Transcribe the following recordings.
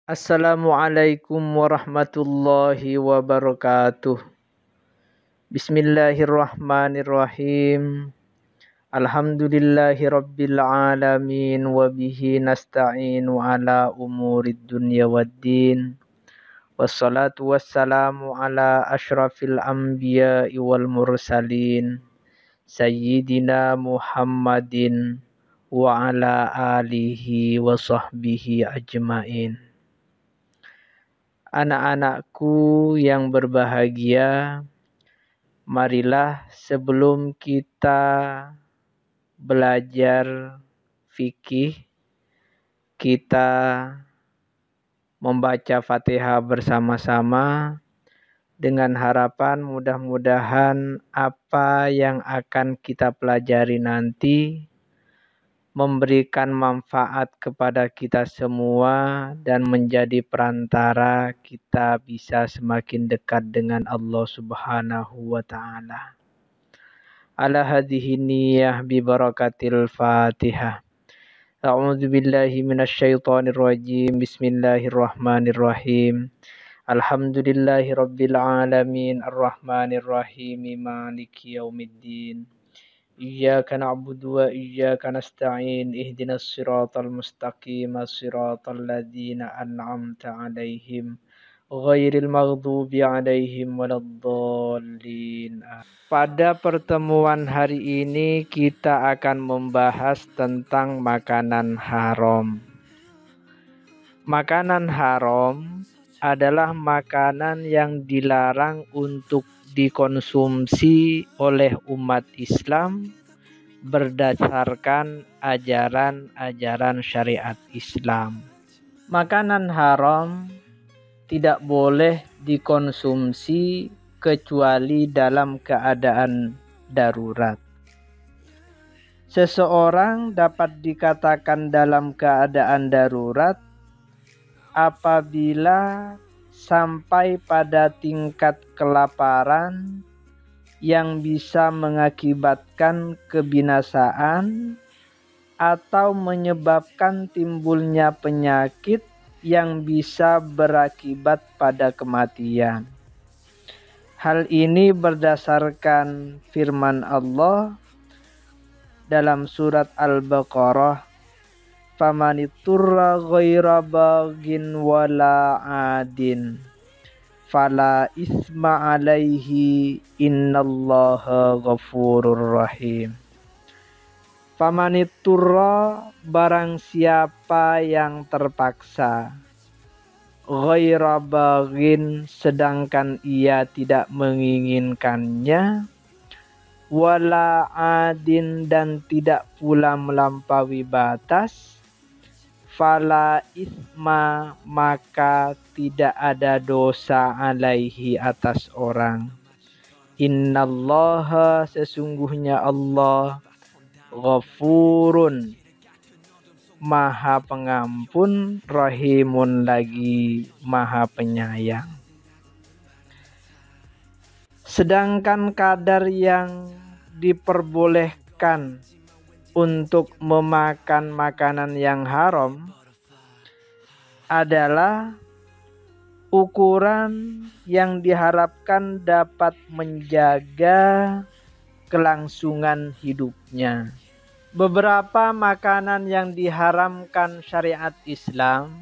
Assalamualaikum warahmatullahi wabarakatuh. Bismillahirrahmanirrahim. Alhamdulillahi rabbil alamin wa bihi nasta'inu ala umurid dunya waddin. Wassalatu wassalamu ala ashrafil anbiya'i wal mursalin sayyidina Muhammadin wa ala alihi wa sahbihi ajmain. Anak-anakku yang berbahagia, marilah sebelum kita belajar fikih, kita membaca Fatihah bersama-sama dengan harapan mudah-mudahan apa yang akan kita pelajari nanti memberikan manfaat kepada kita semua dan menjadi perantara kita bisa semakin dekat dengan Allah Subhanahu wa taala. Ala hadhihi niyyah bi barakatil Fatihah. A'udzu billahi minasyaitonir rajim. Bismillahirrahmanirrahim. Alhamdulillahi rabbil alamin arrahmanir rahim maliki yaumiddin. Iyyaka na'budu wa iyyaka nasta'in ihdinas siratal mustaqim siratal ladzina an'amta 'alaihim ghairil maghdubi 'alaihim waladdallin. Pada pertemuan hari ini kita akan membahas tentang makanan haram. Makanan haram adalah makanan yang dilarang untuk dikonsumsi oleh umat Islam berdasarkan ajaran-ajaran syariat Islam. Makanan haram tidak boleh dikonsumsi kecuali dalam keadaan darurat. Seseorang dapat dikatakan dalam keadaan darurat apabila sampai pada tingkat kelaparan yang bisa mengakibatkan kebinasaan atau menyebabkan timbulnya penyakit yang bisa berakibat pada kematian. Hal ini berdasarkan firman Allah dalam surat Al-Baqarah, "Famaniturra ghaira baghin wala adin fala isma alaihi innallaha ghafurur rahim." Famaniturra, barang siapa yang terpaksa, ghaira baghin, sedangkan ia tidak menginginkannya, wala adin, dan tidak pula melampaui batas, fala isma, maka tidak ada dosa alaihi, atas orang. Innallaha, sesungguhnya Allah, ghafurun, maha pengampun, rahimun, lagi maha penyayang. Sedangkan kadar yang diperbolehkan untuk memakan makanan yang haram adalah ukuran yang diharapkan dapat menjaga kelangsungan hidupnya. Beberapa makanan yang diharamkan syariat Islam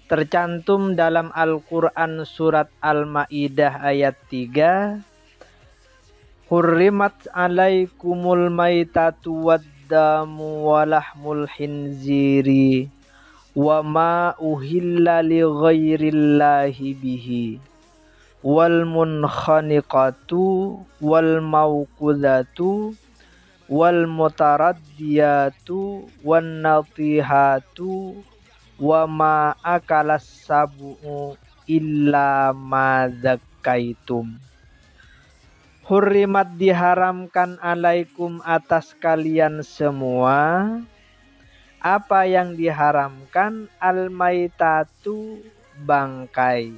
tercantum dalam Al-Quran surat Al-Ma'idah ayat 3. Hurrimat alaikumul maitatu waddamu walahmul khinziri wa ma uhilla li ghairillahi bihi wal munkhaniqatu wal mauqudatu wal mutaraddiyatu wan natihatu wa ma akalas sabu'u illa ma zakkaitum. Hurrimat, diharamkan, alaikum, atas kalian semua. Apa yang diharamkan? Al-maitatu, bangkai,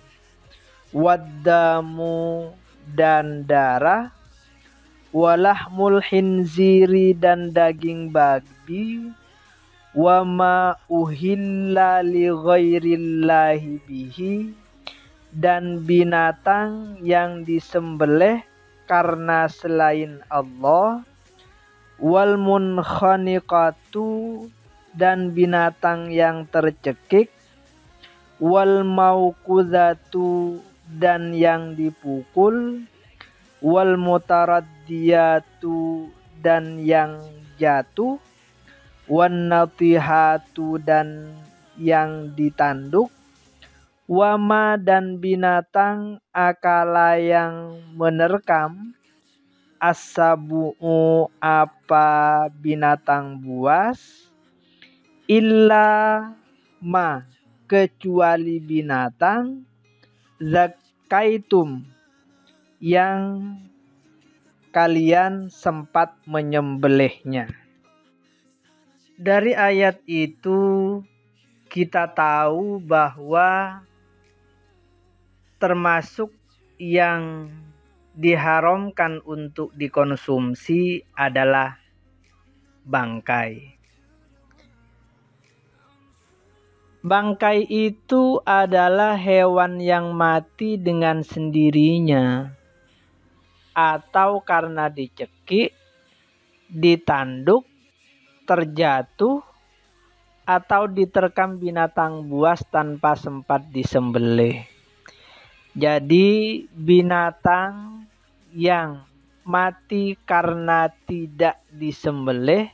waddamu, dan darah, walahmul khinziri, dan daging babi, wa ma uhilla li ghairillahi bihi, dan binatang yang disembelih karena selain Allah, wal munkhaniqatu, dan binatang yang tercekik, wal mauqudatu, dan yang dipukul, wal mutaraddiyatu, dan yang jatuh, wan natihatu, dan yang ditanduk, wama, dan binatang akala yang menerkam, as-sabu'u, apa binatang buas, illa ma, kecuali binatang, zakaitum, yang kalian sempat menyembelihnya. Dari ayat itu kita tahu bahwa termasuk yang diharamkan untuk dikonsumsi adalah bangkai. Bangkai itu adalah hewan yang mati dengan sendirinya, atau karena dicekik, ditanduk, terjatuh, atau diterkam binatang buas tanpa sempat disembelih. Jadi binatang yang mati karena tidak disembelih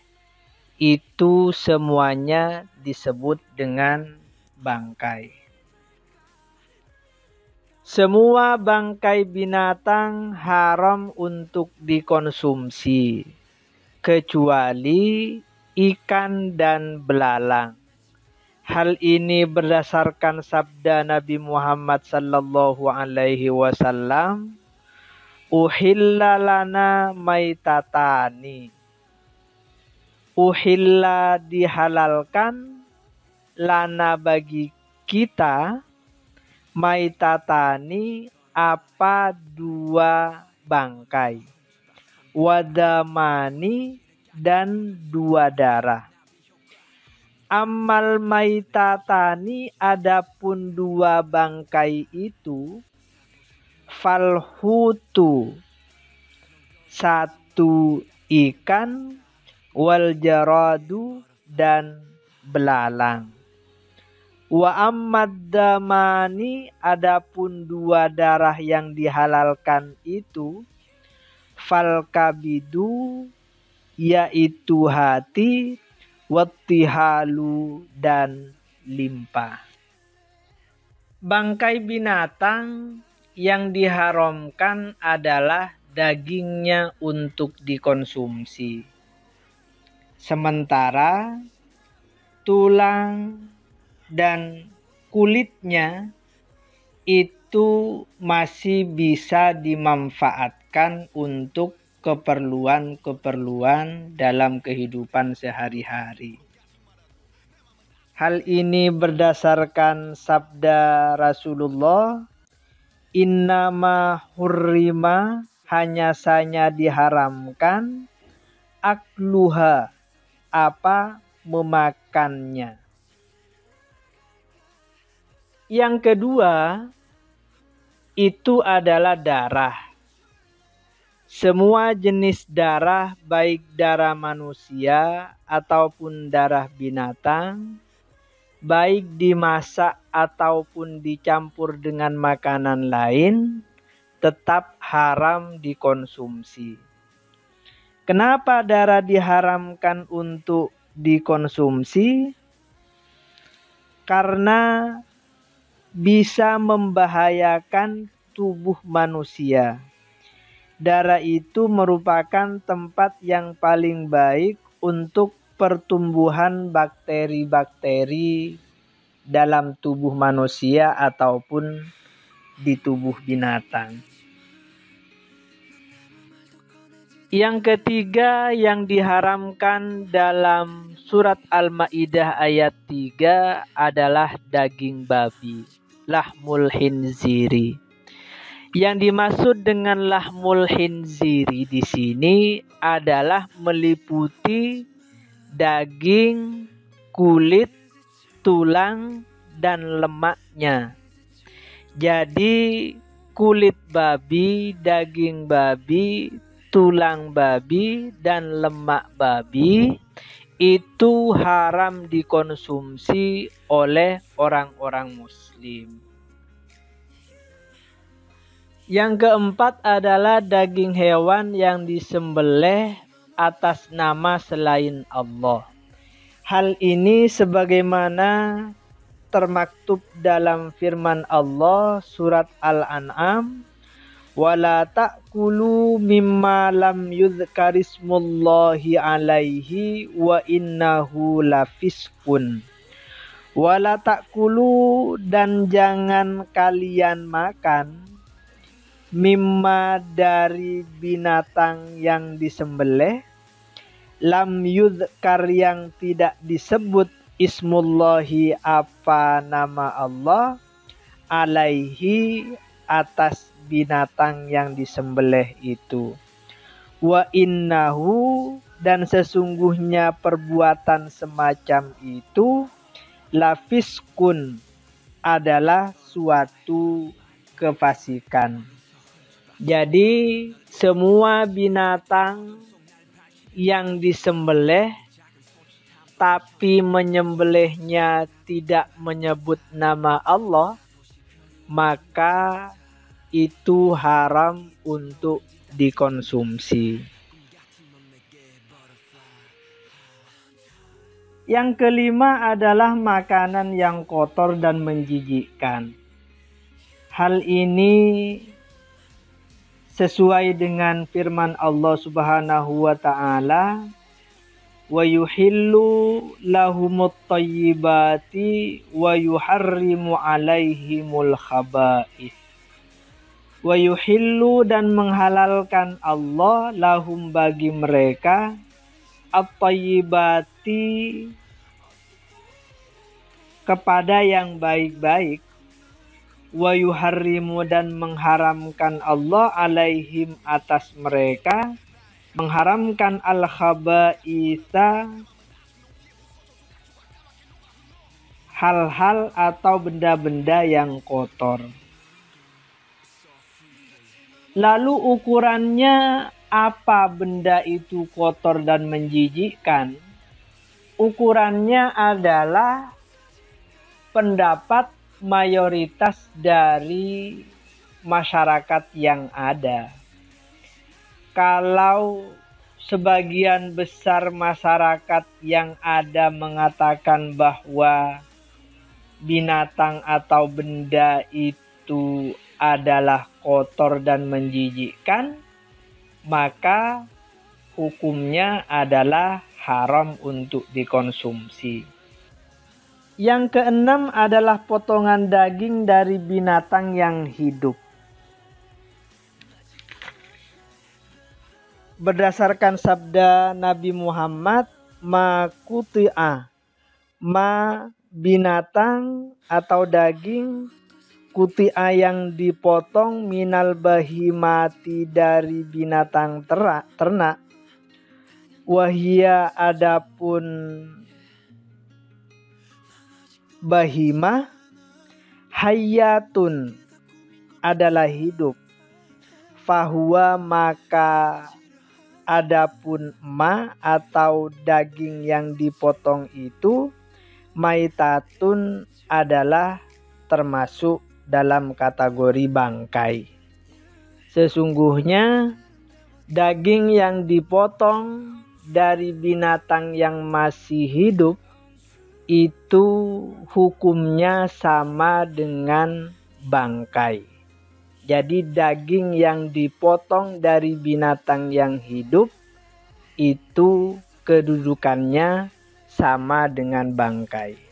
itu semuanya disebut dengan bangkai. Semua bangkai binatang haram untuk dikonsumsi, kecuali ikan dan belalang. Hal ini berdasarkan sabda Nabi Muhammad sallallahu alaihi wasallam, uhilla lana maitatani. Uhilla, dihalalkan, lana, bagi kita, maitatani, apa dua bangkai, wadamani, dan dua darah. Amal maitatani, adapun dua bangkai itu, falhutu, satu ikan, wal jaradu, dan belalang. Wa ammaddamani, adapun dua darah yang dihalalkan itu, falkabidu, yaitu hati, wattihalu, dan limpa. Bangkai binatang yang diharamkan adalah dagingnya untuk dikonsumsi. Sementara tulang dan kulitnya itu masih bisa dimanfaatkan untuk keperluan-keperluan dalam kehidupan sehari-hari. Hal ini berdasarkan sabda Rasulullah, innama hurrima, hanya saja diharamkan, akluha, apa memakannya. Yang kedua, itu adalah darah. Semua jenis darah, baik darah manusia ataupun darah binatang, baik dimasak ataupun dicampur dengan makanan lain, tetap haram dikonsumsi. Kenapa darah diharamkan untuk dikonsumsi? Karena bisa membahayakan tubuh manusia. Darah itu merupakan tempat yang paling baik untuk pertumbuhan bakteri-bakteri dalam tubuh manusia ataupun di tubuh binatang. Yang ketiga yang diharamkan dalam surat Al-Maidah ayat 3 adalah daging babi, lahmul khinziri. Yang dimaksud dengan lahmul khinziri di sini adalah meliputi daging, kulit, tulang, dan lemaknya. Jadi kulit babi, daging babi, tulang babi, dan lemak babi itu haram dikonsumsi oleh orang-orang muslim. Yang keempat adalah daging hewan yang disembelih atas nama selain Allah. Hal ini sebagaimana termaktub dalam firman Allah surat Al-An'am, wala ta'kulu mimma lam yuzkarismullahi alaihi wa innahu lafiskun. Wala ta'kulu, dan jangan kalian makan, mimma dari binatang yang disembelih, lam yudhkar yang tidak disebut ismullahi apa nama Allah, alaihi atas binatang yang disembelih itu. Wa innahu, dan sesungguhnya perbuatan semacam itu, lafiskun, adalah suatu kefasikan. Jadi semua binatang yang disembelih tapi menyembelihnya tidak menyebut nama Allah, maka itu haram untuk dikonsumsi. Yang kelima adalah makanan yang kotor dan menjijikkan. Hal ini sesuai dengan firman Allah Subhanahu wa ta'ala, wa yuhillu lahumut thayyibati wa yuharrimu alaihimul khaba'ith. Wa yuhillu, dan menghalalkan Allah, lahum bagi mereka, at-thayyibati, kepada yang baik-baik, wa yuharrimu, dan mengharamkan Allah, alaihim atas mereka, mengharamkan al-khaba'itha, hal-hal atau benda-benda yang kotor. Lalu ukurannya apa benda itu kotor dan menjijikkan? Ukurannya adalah pendapat mayoritas dari masyarakat yang ada. Kalau sebagian besar masyarakat yang ada mengatakan bahwa binatang atau benda itu adalah kotor dan menjijikkan, maka hukumnya adalah haram untuk dikonsumsi. Yang keenam adalah potongan daging dari binatang yang hidup. Berdasarkan sabda Nabi Muhammad, ma kuti'a, ma binatang atau daging, kuti'a yang dipotong, minal bahimati dari binatang ternak, wahia adapun bahimah, hayatun adalah hidup, fahuwa maka adapun ma atau daging yang dipotong itu, maitatun adalah termasuk dalam kategori bangkai. Sesungguhnya daging yang dipotong dari binatang yang masih hidup itu hukumnya sama dengan bangkai. Jadi daging yang dipotong dari binatang yang hidup itu kedudukannya sama dengan bangkai.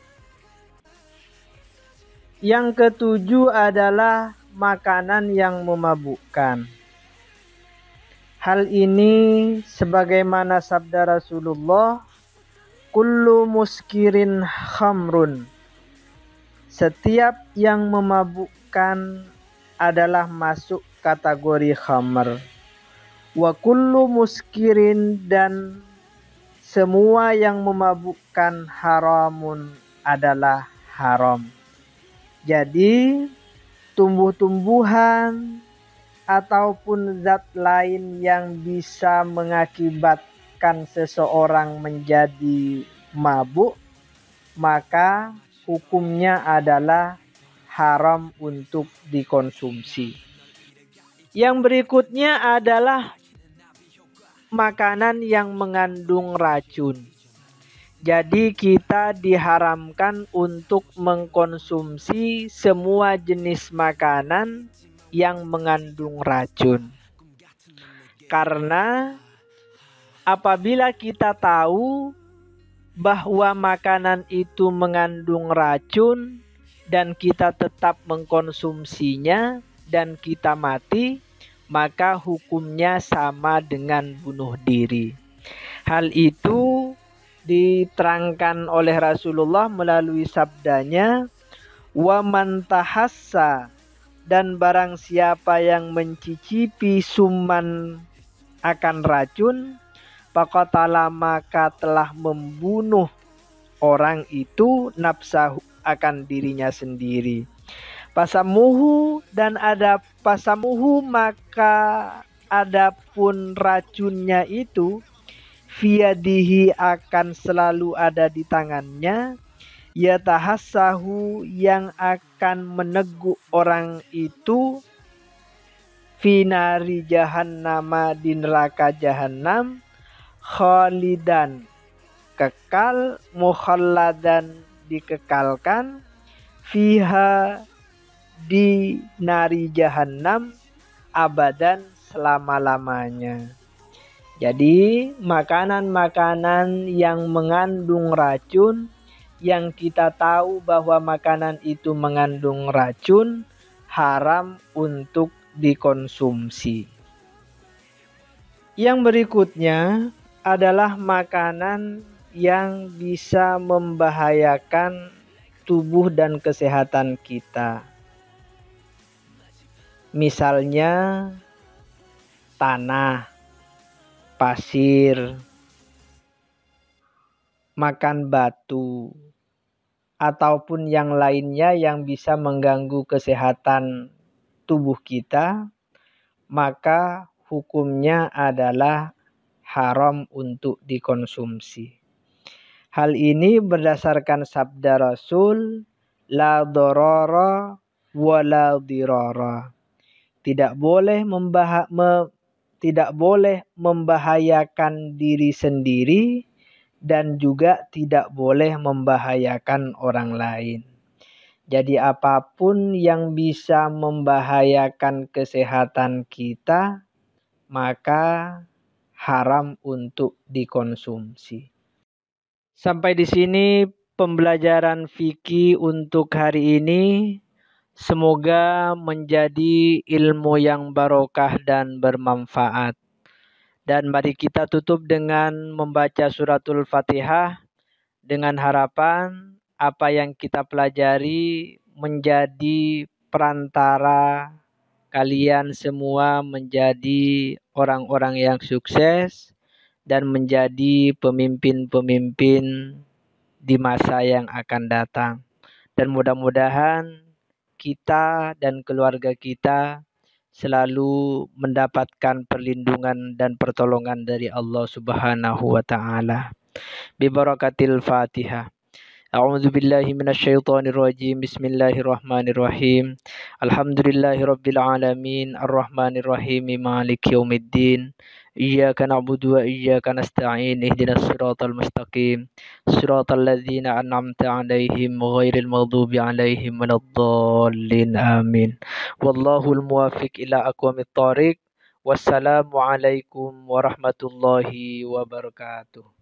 Yang ketujuh adalah makanan yang memabukkan. Hal ini sebagaimana sabda Rasulullah, kullu muskirin khamrun, setiap yang memabukkan adalah masuk kategori khamr. Wa kullu muskirin, dan semua yang memabukkan haramun adalah haram. Jadi tumbuh-tumbuhan ataupun zat lain yang bisa mengakibatkan seseorang menjadi mabuk, maka hukumnya adalah haram untuk dikonsumsi. Yang berikutnya adalah makanan yang mengandung racun. Jadi kita diharamkan untuk mengkonsumsi semua jenis makanan yang mengandung racun. Karena apabila kita tahu bahwa makanan itu mengandung racun dan kita tetap mengkonsumsinya dan kita mati, maka hukumnya sama dengan bunuh diri. Hal itu diterangkan oleh Rasulullah melalui sabdanya, wa man tahassa, dan barang siapa yang mencicipi suman akan racun, faqatala, maka telah membunuh orang itu nafsahu, akan dirinya sendiri. Pasamuhu, dan ada pasamuhu, maka adapun racunnya itu fiyadihi, akan selalu ada di tangannya, yatahassahu, yang akan meneguk orang itu, finari jahannama, di neraka jahanam, khalidan, kekal, mukhalladan, dikekalkan, fiha, di nari jahanam, abadan, selama-lamanya. Jadi makanan-makanan yang mengandung racun, yang kita tahu bahwa makanan itu mengandung racun, haram untuk dikonsumsi. Yang berikutnya adalah makanan yang bisa membahayakan tubuh dan kesehatan kita. Misalnya tanah, pasir, makan batu, ataupun yang lainnya yang bisa mengganggu kesehatan tubuh kita, maka hukumnya adalah haram untuk dikonsumsi. Hal ini berdasarkan sabda Rasul, la dorara wa la dirara. Tidak boleh membahayakan diri sendiri dan juga tidak boleh membahayakan orang lain. Jadi apapun yang bisa membahayakan kesehatan kita, maka haram untuk dikonsumsi. Sampai di sini pembelajaran fikih untuk hari ini. Semoga menjadi ilmu yang barokah dan bermanfaat. Dan mari kita tutup dengan membaca suratul Fatihah dengan harapan apa yang kita pelajari menjadi perantara kalian semua menjadi orang-orang yang sukses dan menjadi pemimpin-pemimpin di masa yang akan datang. Dan mudah-mudahan kita dan keluarga kita selalu mendapatkan perlindungan dan pertolongan dari Allah Subhanahu wa taala. Bi barakatil Fatihah. A'udzu billahi minasyaitonir rajim. Bismillahirrahmanirrahim. Alhamdulillahirabbil alamin, arrahmanir rahim, maliki yaumiddin. Iyyaka na'budu wa iyyaka nasta'in. Ihdinas siratal mustaqim. Siratal ladzina an'amta 'alaihim ghairil maghdubi 'alaihim waladdallin. Amin. Wallahul muwaffiq ila aqwamit thoriq. Wassalamu alaikum warahmatullahi wabarakatuh.